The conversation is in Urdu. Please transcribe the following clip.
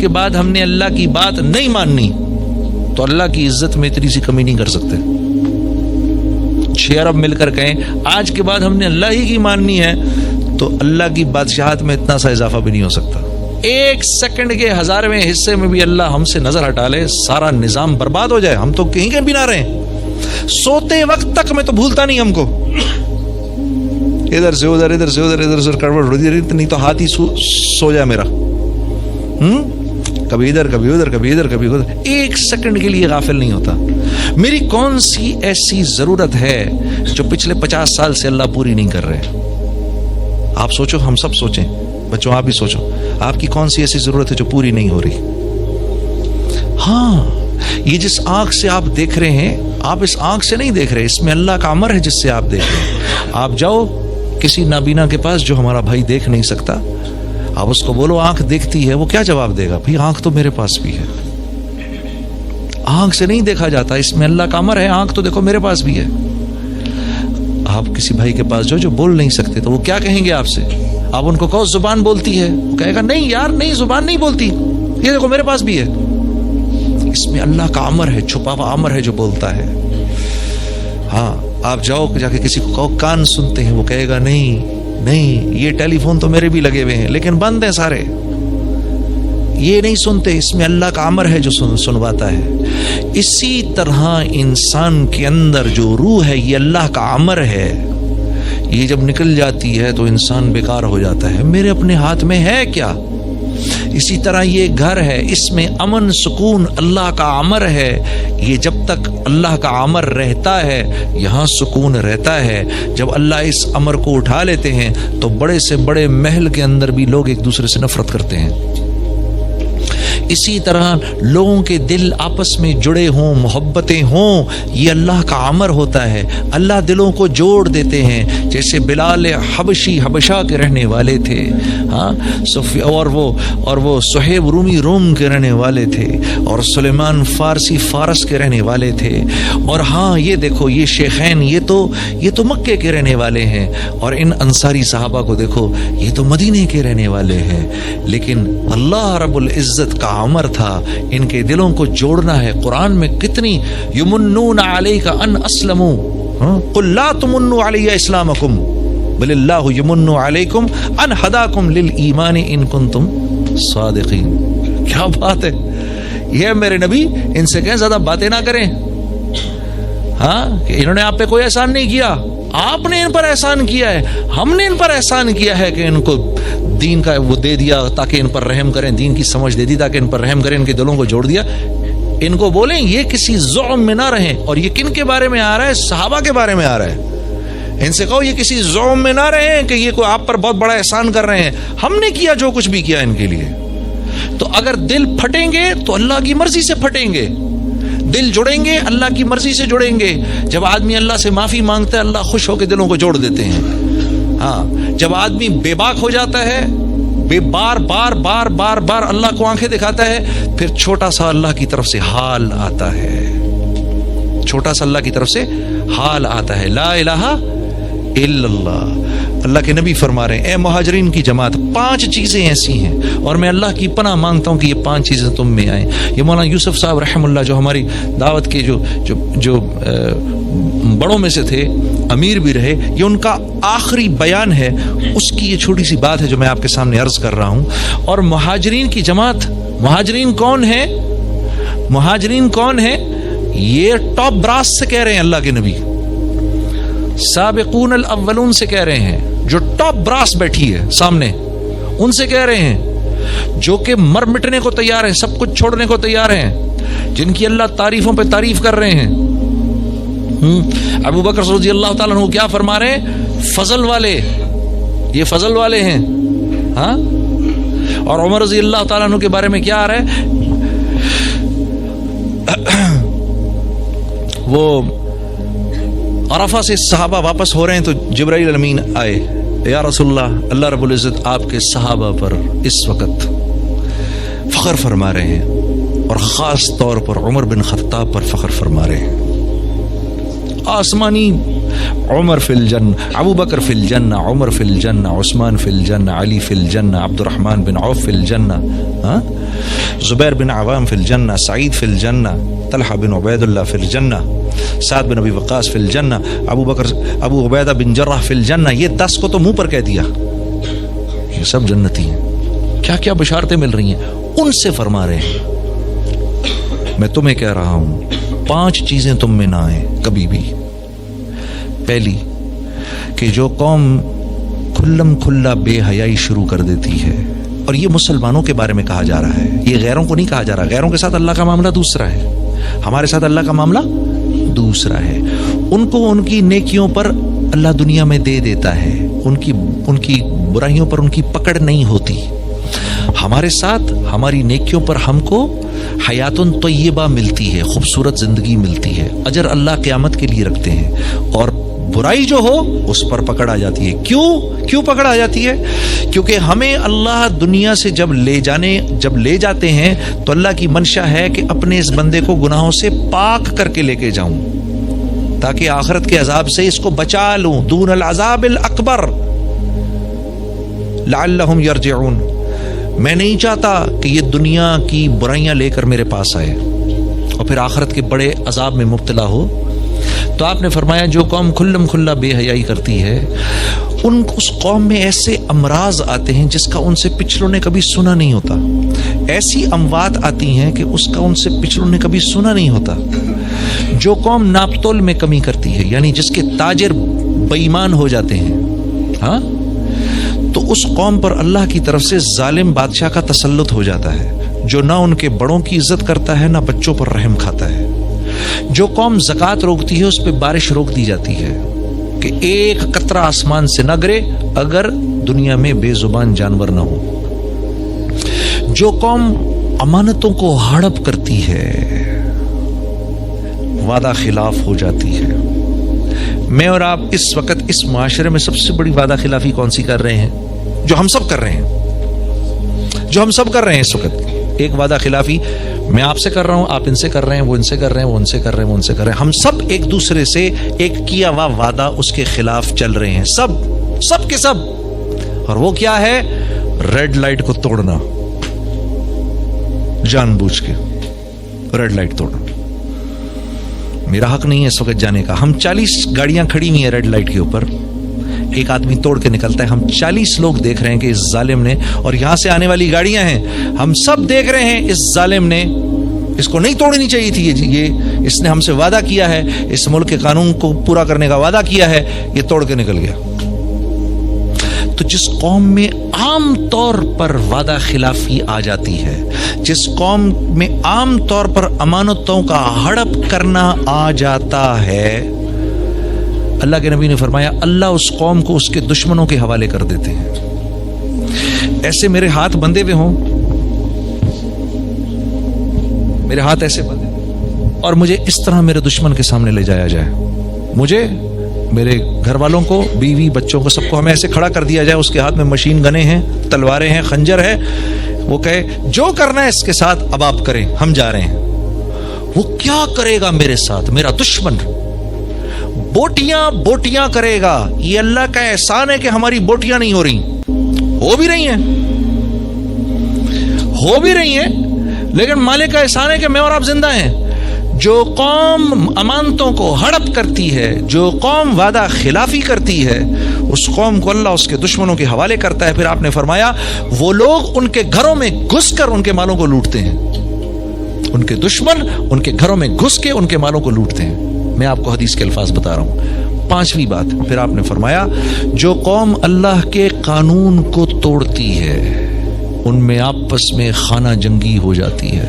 کے بعد ہم نے اللہ کی بات نہیں ماننی تو اللہ کی عزت میں اتنی سی کمی نہیں کر سکتے. 6 ارب مل کر کہیں آج کے بعد ہم نے اللہ ہی کی ماننی ہے تو اللہ کی بادشاہت میں اتنا سا اضافہ بھی نہیں ہو سکتا. 1 سیکنڈ کے 1000ویں حصے میں بھی اللہ ہم سے نظر ہٹا لے, سارا نظام برباد ہو جائے, ہم تو کہیں کے بھی نہ رہیں. سوتے وقت تک میں تو بھولتا نہیں ہم کو, ادھر سے ادھر ادھر سے ادھر ادھر سے کڑوڑ نہیں تو ہاتھ ہی سو جائے میرا, کبھی ادھر کبھی ادھر کبھی ادھر کبھی ادھر, 1 سیکنڈ کے لیے غافل نہیں ہوتا. میری کون سی ایسی ضرورت ہے جو پچھلے 50 سال سے اللہ پوری نہیں کر رہے؟ آپ سوچو, ہم سب سوچیں, بچوں آپ بھی سوچو, آپ کی کون سی ایسی ضرورت ہے جو پوری نہیں ہو رہی؟ ہاں, یہ جس آنکھ سے آپ دیکھ رہے ہیں, آپ اس آنکھ سے نہیں دیکھ رہے, اس میں اللہ کا امر ہے جس سے آپ دیکھ رہے ہیں. آپ جاؤ کسی نابینا کے پاس جو ہمارا بھائی دیکھ نہیں سکتا, آپ اس کو بولو آنکھ دیکھتی ہے, وہ کیا جواب دے گا؟ بھائی آنکھ تو میرے پاس بھی ہے. آنکھ سے نہیں دیکھا جاتا, اس میں اللہ کا امر ہے, آنکھ تو دیکھو میرے پاس بھی ہے. آپ کسی بھائی کے پاس جو بول نہیں سکتے تو وہ کیا کہیں گے آپ سے؟ آپ ان کو کہو زبان بولتی ہے, وہ کہے گا نہیں یار نہیں, زبان نہیں بولتی, یہ دیکھو میرے پاس بھی ہے. اس میں اللہ کا امر ہے, چھپا ہوا امر ہے جو بولتا ہے. ہاں, آپ جاؤ جا کے کسی کو کہو کان سنتے ہیں, وہ کہے گا نہیں نہیں, یہ ٹیلی فون تو میرے بھی لگے ہوئے ہیں لیکن بند ہیں سارے, یہ نہیں سنتے. اس میں اللہ کا امر ہے جو سنواتا ہے. اسی طرح انسان کے اندر جو روح ہے یہ اللہ کا امر ہے, یہ جب نکل جاتی ہے تو انسان بیکار ہو جاتا ہے. میرے اپنے ہاتھ میں ہے کیا؟ اسی طرح یہ گھر ہے, اس میں امن سکون اللہ کا امر ہے. یہ جب تک اللہ کا امر رہتا ہے یہاں سکون رہتا ہے. جب اللہ اس امر کو اٹھا لیتے ہیں تو بڑے سے بڑے محل کے اندر بھی لوگ ایک دوسرے سے نفرت کرتے ہیں. اسی طرح لوگوں کے دل آپس میں جڑے ہوں, محبتیں ہوں, یہ اللہ کا امر ہوتا ہے. اللہ دلوں کو جوڑ دیتے ہیں. جیسے بلال حبشی حبشہ کے رہنے والے تھے, ہاں, اور وہ صہیب رومی روم کے رہنے والے تھے, اور سلیمان فارسی فارس کے رہنے والے تھے. اور ہاں یہ دیکھو یہ شیخین یہ تو مکے کے رہنے والے ہیں, اور ان انصاری صحابہ کو دیکھو یہ تو مدینے کے رہنے والے ہیں. لیکن اللہ رب العزت کا امر تھا ان کے دلوں کو جوڑنا ہے. قرآن میں کتنی یمنون علیک ان اسلموا, قل لا تمنوا علی اسلامکم بل اللہ یمن علیکم ان ہداکم للایمان ان کنتم صادقین. کیا بات ہے, یہ میرے نبی ان سے کہیں زیادہ باتیں نہ کریں. ہاں, کہ انہوں نے آپ پہ کوئی احسان نہیں کیا, آپ نے ان پر احسان کیا ہے. ہم نے ان پر احسان کیا ہے کہ ان کو دین کا وہ دے دیا تاکہ ان پر رحم کریں, دین کی سمجھ دے دی تاکہ ان پر رحم کریں, ان کے دلوں کو جوڑ دیا. ان کو بولیں یہ کسی زعم میں نہ رہیں. اور یہ کن کے بارے میں آ رہا ہے؟ صحابہ کے بارے میں آ رہا ہے. ان سے کہو یہ کسی زعم میں نہ رہیں کہ یہ کوئی آپ پر بہت بڑا احسان کر رہے ہیں. ہم نے کیا جو کچھ بھی کیا ان کے لیے. تو اگر دل پھٹیں گے تو اللہ کی مرضی سے پھٹیں گے, دل جڑیں گے اللہ کی مرضی سے جڑیں گے. جب آدمی اللہ سے معافی مانگتا ہے اللہ خوش ہو کے دلوں کو جوڑ دیتے ہیں. ہاں, جب آدمی بے باک ہو جاتا ہے, بار بار بار بار بار اللہ کو آنکھیں دکھاتا ہے, پھر چھوٹا سا اللہ کی طرف سے حال آتا ہے, چھوٹا سا اللہ کی طرف سے حال آتا ہے. لا الہ الا اللہ. اللہ کے نبی فرما رہے ہیں اے مہاجرین کی جماعت 5 چیزیں ایسی ہیں اور میں اللہ کی پناہ مانگتا ہوں کہ یہ 5 چیزیں تم میں آئیں. یہ مولانا یوسف صاحب رحم اللہ جو ہماری دعوت کے جو بڑوں میں سے تھے, امیر بھی رہے, یہ ان کا آخری بیان ہے. اس کی یہ چھوٹی سی بات ہے جو میں آپ کے سامنے عرض کر رہا ہوں. اور مہاجرین کی جماعت, مہاجرین کون ہے؟ مہاجرین کون ہے؟ یہ ٹاپ براس سے کہہ رہے ہیں اللہ کے نبی, سابقون الاولون سے کہہ رہے ہیں, جو ٹاپ براس بیٹھی ہے سامنے ان سے کہہ رہے ہیں, جو کہ مر مٹنے کو تیار ہیں, سب کچھ چھوڑنے کو تیار ہیں, جن کی اللہ تعریفوں پہ تعریف کر رہے ہیں. ابو بکر رضی اللہ تعالیٰ عنہ کیا فرما رہے ہیں؟ فضل والے, یہ فضل والے ہیں. ہاں, اور عمر رضی اللہ تعالیٰ عنہ کے بارے میں کیا آ رہا ہے؟ وہ عرفہ سے صحابہ واپس ہو رہے ہیں تو جبرائیل امین آئے, یا رسول اللہ رب العزت آپ کے صحابہ پر اس وقت فخر فرما رہے ہیں, اور خاص طور پر عمر بن خطاب پر فخر فرما رہے ہیں. آسمانی عمر فی الجنہ, ابو بکر فی الجنہ, عمر فی الجنہ, عثمان فی الجنہ, علی فی الجنہ, عبد الرحمن بن عوف فی الجنہ. ہاں, زبیر بن عوام فی الجنہ، سعید فی الجنہ، طلحہ بن عبید اللہ فی الجنہ، سعد بن ابی وقاص فی الجنہ، ابو عبیدہ بن جرح فی الجنہ. یہ 10 کو تو منہ پر کہہ دیا، یہ سب جنتی ہیں. کیا کیا بشارتیں مل رہی ہیں، ان سے فرما رہے ہیں میں تمہیں کہہ رہا ہوں 5 چیزیں تم میں نہ آئیں کبھی بھی. پہلی کہ جو قوم کھلم کھلا بے حیائی شروع کر دیتی ہے، اور یہ مسلمانوں کے بارے میں کہا جا رہا ہے، یہ غیروں کو نہیں کہا جا رہا. غیروں کے ساتھ اللہ کا معاملہ دوسرا ہے، ہمارے ساتھ اللہ کا معاملہ دوسرا ہے. ان کو ان کی نیکیوں پر اللہ دنیا میں دے دیتا ہے، ان کی برائیوں پر ان کی پکڑ نہیں ہوتی. ہمارے ساتھ ہماری نیکیوں پر ہم کو حیات طیبہ ملتی ہے، خوبصورت زندگی ملتی ہے، اجر اللہ قیامت کے لیے رکھتے ہیں. اور برائی جو ہو اس پر پکڑ آ جاتی ہے. کیوں پکڑ آ جاتی ہے؟ کیونکہ ہمیں اللہ دنیا سے جب لے جاتے ہیں تو اللہ کی منشا ہے کہ اپنے اس بندے کو گناہوں سے پاک کر کے لے کے جاؤں، تاکہ آخرت کے عذاب سے اس کو بچا لوں، دون العذاب الاکبر لعلہم یرجعون. میں نہیں چاہتا کہ یہ دنیا کی برائیاں لے کر میرے پاس آئے اور پھر آخرت کے بڑے عذاب میں مبتلا ہو. تو آپ نے فرمایا جو قوم کھلم کھلا بے حیائی کرتی ہے، اس قوم میں ایسے امراض آتے ہیں جس کا ان سے پچھلوں نے کبھی سنا نہیں ہوتا. ایسی اموات آتی ہیں کہ اس کا ان سے پچھلوں نے کبھی سنا نہیں ہوتا. جو قوم ناپتول میں کمی کرتی ہے، یعنی جس کے تاجر بے ایمان ہو جاتے ہیں، ہاں، تو اس قوم پر اللہ کی طرف سے ظالم بادشاہ کا تسلط ہو جاتا ہے، جو نہ ان کے بڑوں کی عزت کرتا ہے نہ بچوں پر رحم کھاتا ہے. جو قوم زکوٰۃ روکتی ہے اس پہ بارش روک دی جاتی ہے کہ ایک قطرہ آسمان سے نہ گرے اگر دنیا میں بے زبان جانور نہ ہو. جو قوم امانتوں کو ہڑپ کرتی ہے، وعدہ خلاف ہو جاتی ہے. میں اور آپ اس وقت اس معاشرے میں سب سے بڑی وعدہ خلافی کون سی کر رہے ہیں؟ جو ہم سب کر رہے ہیں اس وقت. ایک وعدہ خلافی میں آپ سے کر رہا ہوں، آپ ان سے کر رہے ہیں، وہ ان سے کر رہے ہیں، وہ ان سے کر رہے ہیں، وہ ان سے کر رہے ہیں. ہم سب ایک دوسرے سے ایک کیا ہوا وعدہ اس کے خلاف چل رہے ہیں، سب کے سب. اور وہ کیا ہے؟ ریڈ لائٹ کو توڑنا، جان بوجھ کے ریڈ لائٹ توڑنا. میرا حق نہیں ہے اس وقت جانے کا. ہم 40 گاڑیاں کھڑی ہوئی ہیں ریڈ لائٹ کے اوپر، ایک آدمی توڑ کے نکلتا ہے. ہم 40 لوگ دیکھ رہے ہیں کہ اس ظالم نے، اور یہاں سے آنے والی گاڑیاں ہیں، ہم سب دیکھ رہے ہیں اس ظالم نے، اس کو نہیں توڑنی چاہیے تھی. یہ اس نے ہم سے وعدہ کیا ہے، اس ملک کے قانون کو پورا کرنے کا وعدہ کیا ہے، یہ توڑ کے نکل گیا. تو جس قوم میں عام طور پر وعدہ خلافی آ جاتی ہے، جس قوم میں عام طور پر امانتوں کا ہڑپ کرنا آ جاتا ہے، اللہ کے نبی نے فرمایا اللہ اس قوم کو اس کے دشمنوں کے حوالے کر دیتے ہیں. ایسے میرے ہاتھ بندھے ہوئے ہوں، میرے ہاتھ ایسے بندھے، اور مجھے اس طرح میرے دشمن کے سامنے لے جایا جائے، مجھے، میرے گھر والوں کو، بیوی بچوں کو، سب کو ہمیں ایسے کھڑا کر دیا جائے، اس کے ہاتھ میں مشین گنیں ہیں، تلواریں ہیں، خنجر ہے، وہ کہے جو کرنا ہے اس کے ساتھ اب آپ کریں، ہم جا رہے ہیں. وہ کیا کرے گا میرے ساتھ؟ میرا دشمن بوٹیاں کرے گا. یہ اللہ کا احسان ہے کہ ہماری بوٹیاں نہیں ہو رہی ہیں، لیکن مالک کا احسان ہے کہ میں اور آپ زندہ ہیں. جو قوم امانتوں کو ہڑپ کرتی ہے، جو قوم وعدہ خلافی کرتی ہے، اس قوم کو اللہ اس کے دشمنوں کے حوالے کرتا ہے. پھر آپ نے فرمایا وہ لوگ ان کے گھروں میں گھس کر ان کے مالوں کو لوٹتے ہیں. ان کے دشمن ان کے گھروں میں گھس کے ان کے مالوں کو لوٹتے ہیں. میں آپ کو حدیث کے الفاظ بتا رہا ہوں. 5ویں بات پھر آپ نے فرمایا جو قوم اللہ کے قانون کو توڑتی ہے ان میں آپس میں خانہ جنگی ہو جاتی ہے.